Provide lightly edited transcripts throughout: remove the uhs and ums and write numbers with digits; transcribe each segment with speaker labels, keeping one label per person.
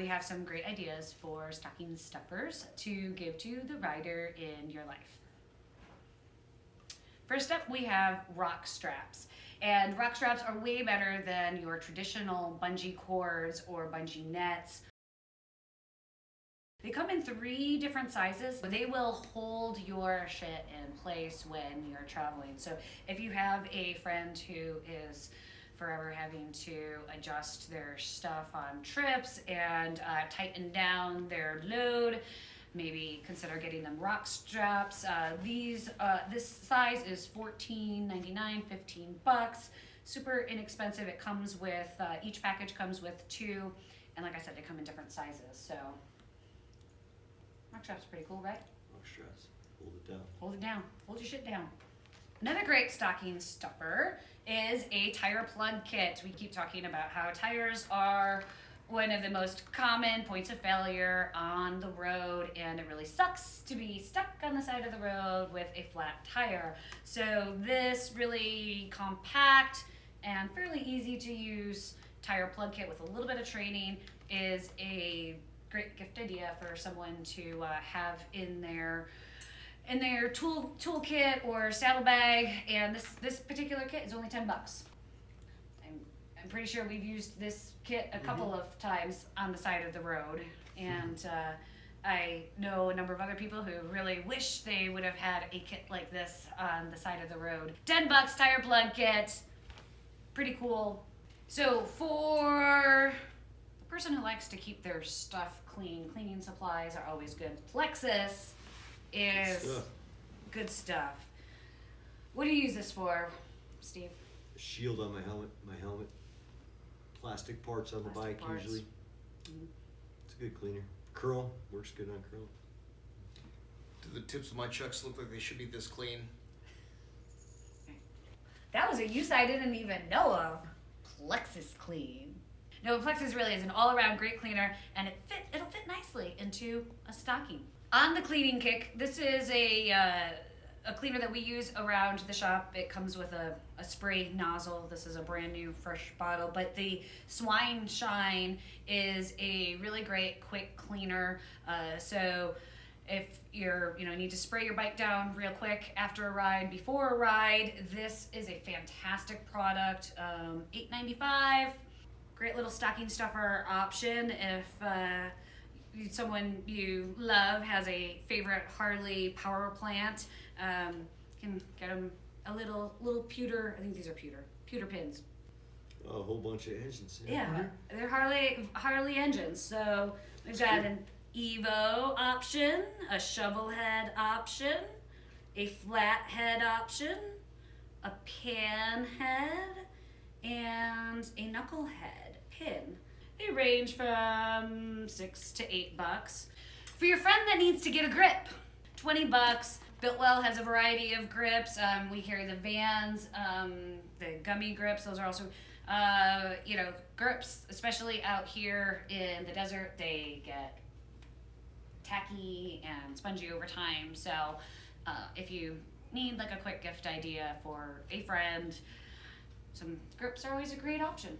Speaker 1: we have some great ideas for stocking stuffers to give to the rider in your life. First up, we have rock straps. And rock straps are way better than your traditional bungee cords or bungee nets. They come in 3 different sizes. They will hold your shit in place when you're traveling. So if you have a friend who is forever having to adjust their stuff on trips and tighten down their load, maybe consider getting them rock straps. This size is $14.99, $15. Super inexpensive. It comes with, each package comes with 2, and like I said, they come in different sizes. So rock straps pretty cool, right?
Speaker 2: Rock straps. Hold it down.
Speaker 1: Hold it down. Hold your shit down. Another great stocking stuffer is a tire plug kit. We keep talking about how tires are one of the most common points of failure on the road, and it really sucks to be stuck on the side of the road with a flat tire. So this really compact and fairly easy to use tire plug kit with a little bit of training is a great gift idea for someone to have in their toolkit or saddlebag. And this particular kit is only $10. I'm pretty sure we've used this kit a couple of times on the side of the road, and I know a number of other people who really wish they would have had a kit like this on the side of the road. $10 tire plug kit, pretty cool. So for the person who likes to keep their stuff clean, cleaning supplies are always good. Plexus is good stuff. What do you use this for, Steve?
Speaker 2: A shield on my helmet. Plastic parts on the bike usually. It's a good cleaner. Curl works good on curl.
Speaker 3: Do the tips of my chucks look like they should be this clean?
Speaker 1: That was a use I didn't even know of. Plexus Clean. No, Plexus really is an all-around great cleaner, and it'll fit nicely into a stocking. On the cleaning kick, this is a cleaner that we use around the shop. It comes with a spray nozzle. This is a brand new fresh bottle, but the Swine Shine is a really great quick cleaner. So if you're need to spray your bike down real quick after a ride, before a ride, this is a fantastic product. $8.95. Great little stocking stuffer option if someone you love has a favorite Harley power plant. Can get them a little pewter. I think these are pewter pins.
Speaker 2: A whole bunch of engines.
Speaker 1: Yeah, they're Harley engines. So we've got an Evo option, a shovel head option, a flat head option, a pan head, and a knuckle head pin. They range from $6 to $8. For your friend that needs to get a grip, $20. Biltwell has a variety of grips. We carry the Vans, the gummy grips. Those are also, grips, especially out here in the desert, they get tacky and spongy over time. So if you need like a quick gift idea for a friend, some grips are always a great option.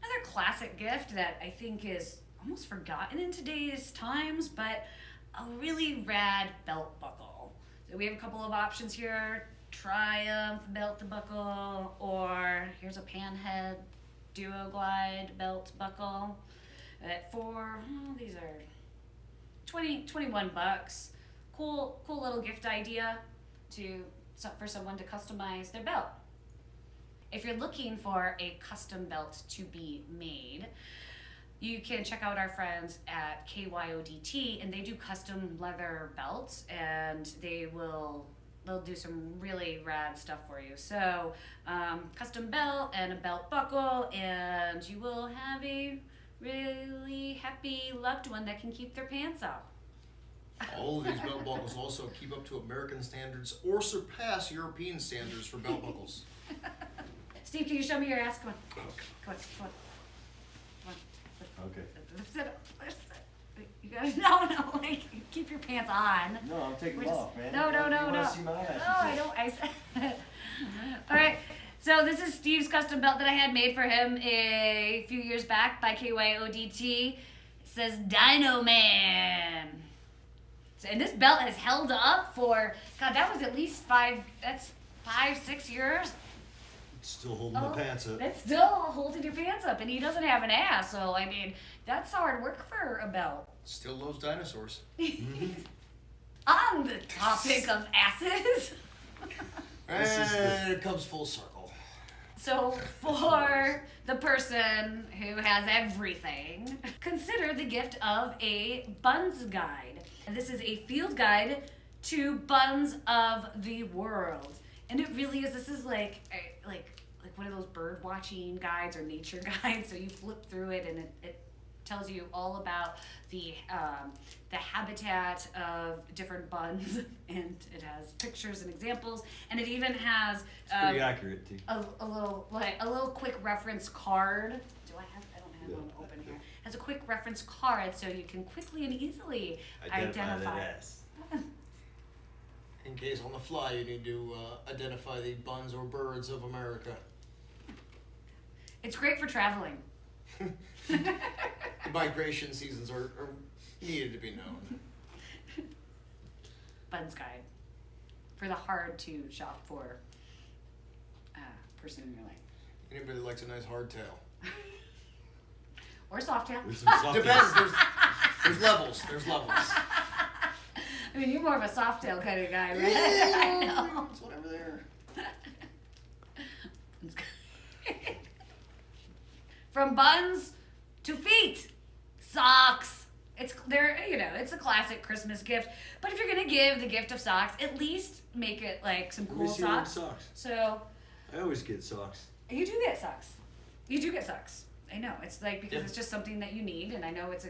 Speaker 1: Another classic gift that I think is almost forgotten in today's times, but a really rad belt buckle. So we have a couple of options here. Triumph belt buckle, or here's a Panhead Duo Glide belt buckle. These are $21. Cool little gift idea for someone to customize their belt. If you're looking for a custom belt to be made, you can check out our friends at KYODT, and they do custom leather belts, and they'll do some really rad stuff for you. So custom belt and a belt buckle, and you will have a really happy loved one that can keep their pants up.
Speaker 3: All of these belt buckles also keep up to American standards or surpass European standards for belt buckles.
Speaker 1: Steve, can you show me your ass? Come on. Come on.
Speaker 2: Okay.
Speaker 1: Lift it up. You guys, no, keep your pants on.
Speaker 2: No, I'm taking them off, man.
Speaker 1: No.
Speaker 2: You wanna see my ass?
Speaker 1: No, I don't. All right. So this is Steve's custom belt that I had made for him a few years back by KYODT. says Dino Man. And this belt has held up for, God, that was at least 5-6 years.
Speaker 2: It's still holding my pants up.
Speaker 1: That's still holding your pants up, and he doesn't have an ass, so I mean, that's hard work for a belt.
Speaker 3: Still loves dinosaurs.
Speaker 1: On the topic of asses.
Speaker 3: And it comes full circle.
Speaker 1: So for the person who has everything, consider the gift of a buns guide. This is a field guide to buns of the world. And it really is, this is like one of those bird watching guides or nature guides. So you flip through it and it tells you all about the habitat of different buns, and it has pictures and examples, and it even has
Speaker 2: It's pretty accurate too.
Speaker 1: a little quick reference card. I don't have one open here. It has a quick reference card so you can quickly and easily identify.
Speaker 2: that ass.
Speaker 3: In case on the fly you need to identify the buns or birds of America.
Speaker 1: It's great for traveling.
Speaker 3: Migration seasons are needed to be known.
Speaker 1: Buns guide for the hard to shop for person in your life.
Speaker 3: Anybody that likes a nice hardtail.
Speaker 1: Or soft tail.
Speaker 2: There's some soft
Speaker 3: Depends.
Speaker 2: ass.
Speaker 3: There's levels. There's levels.
Speaker 1: I mean, you're more of a soft tail kind of guy, right? I know.
Speaker 3: It's whatever there.
Speaker 1: From buns to feet, socks. It's a classic Christmas gift. But if you're gonna give the gift of socks, at least make it like some
Speaker 2: Let me
Speaker 1: cool
Speaker 2: see them
Speaker 1: socks.
Speaker 2: socks.
Speaker 1: So
Speaker 2: I always get socks.
Speaker 1: you do get socks. You do get socks. I know. It's like because
Speaker 3: Yeah.
Speaker 1: it's just something that you need, and I know it's a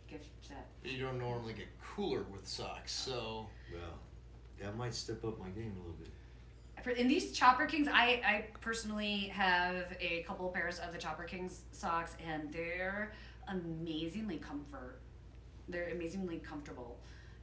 Speaker 1: gift that.
Speaker 3: You don't normally get cooler with socks, so
Speaker 2: Well, that might step up my game a little bit.
Speaker 1: In these Chopper Kings, I personally have a couple pairs of the Chopper Kings socks, and they're amazingly comfortable.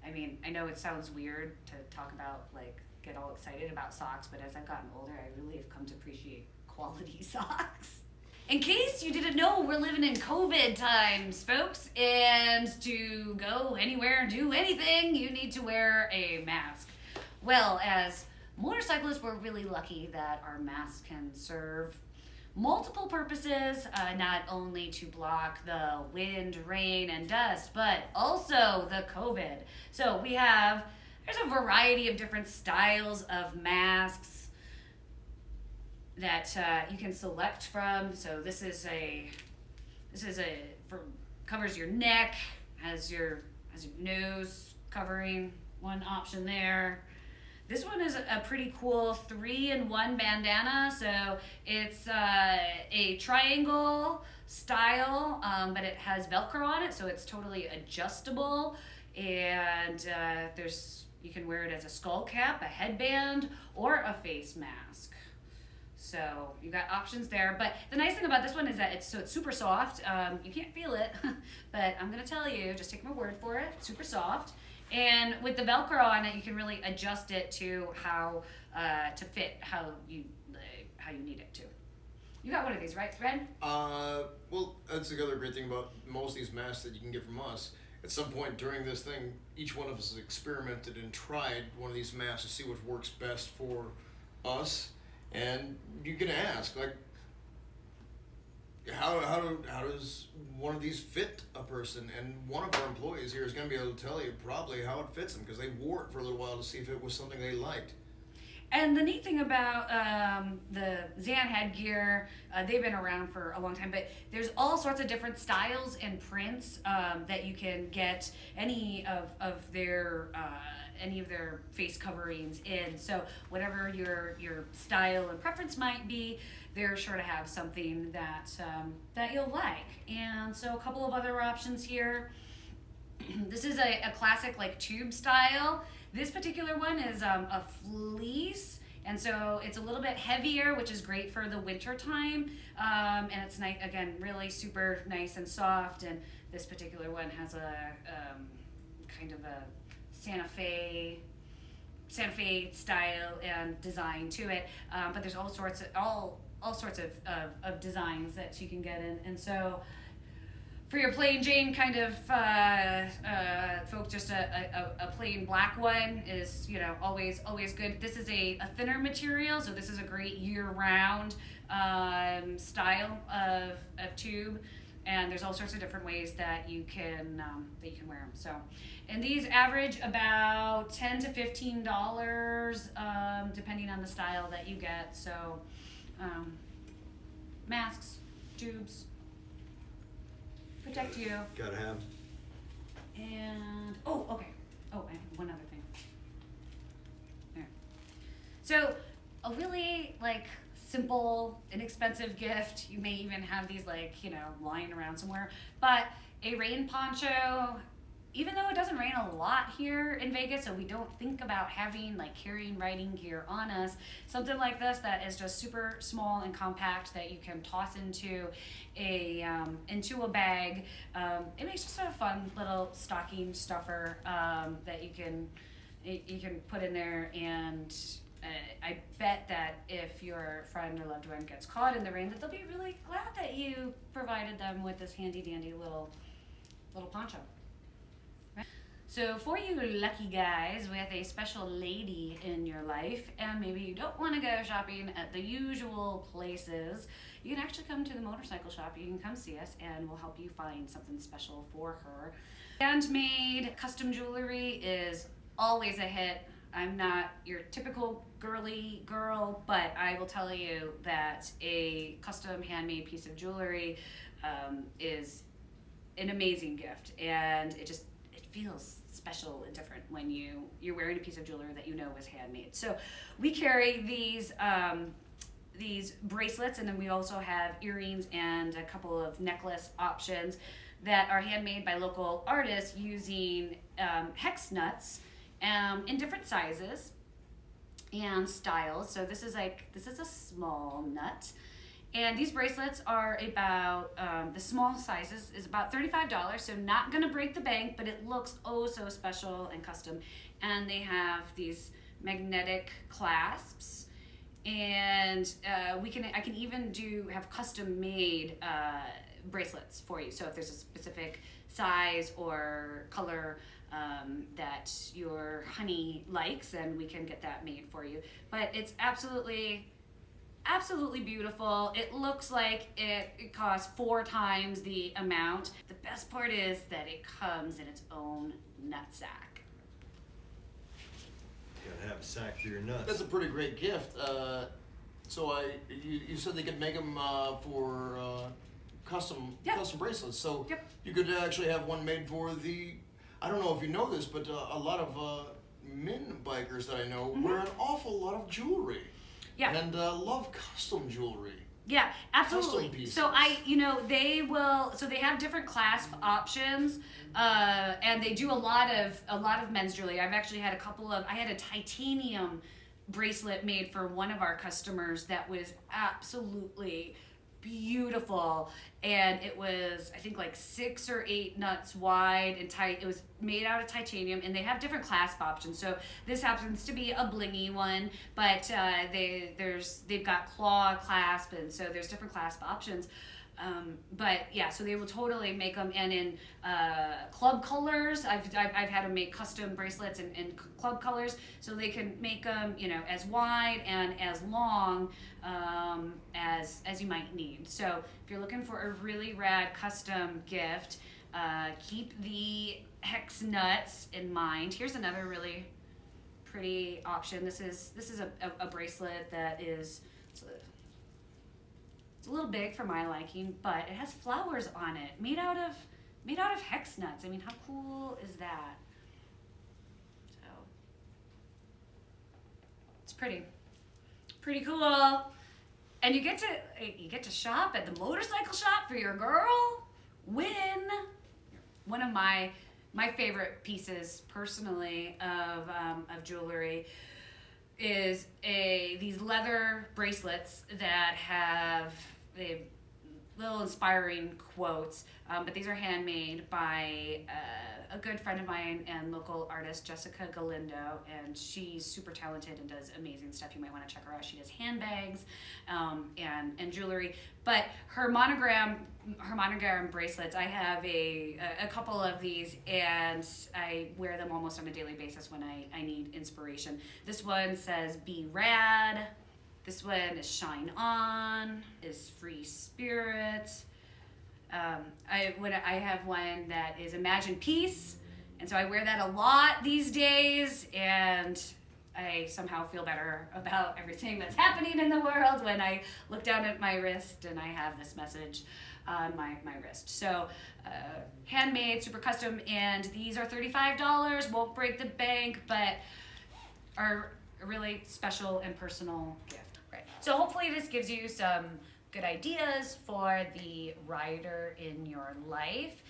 Speaker 1: I mean, I know it sounds weird to talk about, like, get all excited about socks, but as I've gotten older, I really have come to appreciate quality socks. In case you didn't know, we're living in COVID times, folks, and to go anywhere and do anything, you need to wear a mask. Well, as motorcyclists, we're really lucky that our masks can serve multiple purposes, not only to block the wind, rain, and dust, but also the COVID. So there's a variety of different styles of masks that you can select from. So this is covers your neck, has your nose covering, one option there. This one is a pretty cool 3-in-1 bandana. So it's a triangle style, but it has Velcro on it, so it's totally adjustable. And you can wear it as a skull cap, a headband, or a face mask. So you got options there. But the nice thing about this one is that it's super soft. You can't feel it, but I'm gonna tell you, just take my word for it. Super soft. And with the Velcro on it, you can really adjust it to how to fit how you need it to. You got one of these, right, Red?
Speaker 3: Well, that's the other great thing about most of these masks that you can get from us. At some point during this thing, each one of us has experimented and tried one of these masks to see what works best for us. And you can ask, like, how does one of these fit a person? And one of our employees here is going to be able to tell you probably how it fits them, because they wore it for a little while to see if it was something they liked.
Speaker 1: And the neat thing about the Zan headgear, they've been around for a long time, but there's all sorts of different styles and prints that you can get any of their face coverings in. So whatever your style and preference might be, they're sure to have something that you'll like. And so a couple of other options here. This is a classic like tube style. This particular one is a fleece, and so it's a little bit heavier, which is great for the winter time. And it's nice, again, really super nice and soft. And this particular one has a kind of a Santa Fe style and design to it. But there's all sorts of designs that you can get in, and so For your plain Jane kind of folk, just a plain black one is, you know, always good. This is a thinner material, so this is a great year-round style of tube. And there's all sorts of different ways that you can wear them. So, and these average about $10 to $15, depending on the style that you get. So, masks, tubes, protect you.
Speaker 2: Gotta have.
Speaker 1: And okay. Oh, I have one other thing. There. So, a really simple, inexpensive gift. You may even have these lying around somewhere. But a rain poncho, even though it doesn't rain a lot here in Vegas, so we don't think about having carrying riding gear on us, something like this that is just super small and compact that you can toss into a bag. It makes just a fun little stocking stuffer that you can put in there. And I bet that if your friend or loved one gets caught in the rain, that they'll be really glad that you provided them with this handy dandy little poncho. So for you lucky guys with a special lady in your life, and maybe you don't want to go shopping at the usual places, you can actually come to the motorcycle shop. You can come see us and we'll help you find something special for her. Handmade custom jewelry is always a hit. I'm not your typical girly girl, but I will tell you that a custom handmade piece of jewelry is an amazing gift, and it feels special and different when you're wearing a piece of jewelry that you know is handmade. So we carry these bracelets, and then we also have earrings and a couple of necklace options that are handmade by local artists using hex nuts in different sizes and styles. So this is a small nut. And these bracelets are about, the small sizes is about $35, so not gonna break the bank, but it looks oh so special and custom. And they have these magnetic clasps, and I can even have custom made bracelets for you. So if there's a specific size or color that your honey likes, then we can get that made for you. But it's absolutely beautiful. It looks like it costs 4 times the amount. The best part is that it comes in its own nut sack.
Speaker 2: You gotta have a sack for your nuts.
Speaker 3: That's a pretty great gift. So you said they could make them for custom bracelets. So you could actually have one made for I don't know if you know this, but a lot of men bikers that I know wear an awful lot of jewelry.
Speaker 1: Yeah.
Speaker 3: And love custom jewelry.
Speaker 1: Yeah, absolutely.
Speaker 3: Custom pieces.
Speaker 1: So they have different clasp options, and they do a lot of men's jewelry. I've actually had I had a titanium bracelet made for one of our customers that was absolutely beautiful, and it was I think 6 or 8 nuts wide and tight. It was made out of titanium, and they have different clasp options. So this happens to be a blingy one, but they've got claw clasp, and so there's different clasp options. But yeah, so they will totally make them, and in club colors. I've had them make custom bracelets in club colors, so they can make them as wide and as long as you might need. So if you're looking for a really rad custom gift, keep the hex nuts in mind. Here's another really pretty option. This is a bracelet that is. It's a little big for my liking, but it has flowers on it, made out of hex nuts. I mean, how cool is that? So it's pretty cool, and you get to shop at the motorcycle shop for your girl. Win one of my favorite pieces personally of jewelry is these leather bracelets that have little inspiring quotes, but these are handmade by a good friend of mine and local artist, Jessica Galindo, and she's super talented and does amazing stuff. You might want to check her out. She does handbags and jewelry. But her monogram bracelets, I have a couple of these, and I wear them almost on a daily basis when I need inspiration. This one says "Be Rad." This one is "Shine On," is "Free Spirit." I have one that is "Imagine Peace," and so I wear that a lot these days, and I somehow feel better about everything that's happening in the world when I look down at my wrist and I have this message on my wrist. So handmade, super custom, and these are $35, won't break the bank, but are a really special and personal gift. Right. So hopefully this gives you some good ideas for the rider in your life.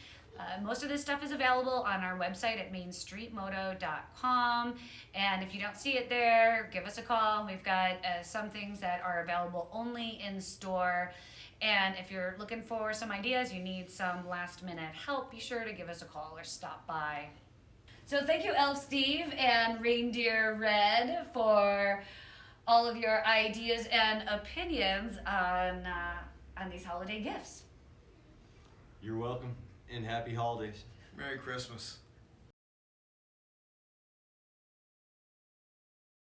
Speaker 1: Most of this stuff is available on our website at mainstreetmoto.com, and if you don't see it there, give us a call. We've got some things that are available only in store, and if you're looking for some ideas, you need some last minute help, be sure to give us a call or stop by. So thank you, Elf Steve and Reindeer Red, for all of your ideas and opinions on these holiday gifts.
Speaker 2: You're welcome, and happy holidays.
Speaker 3: Merry Christmas.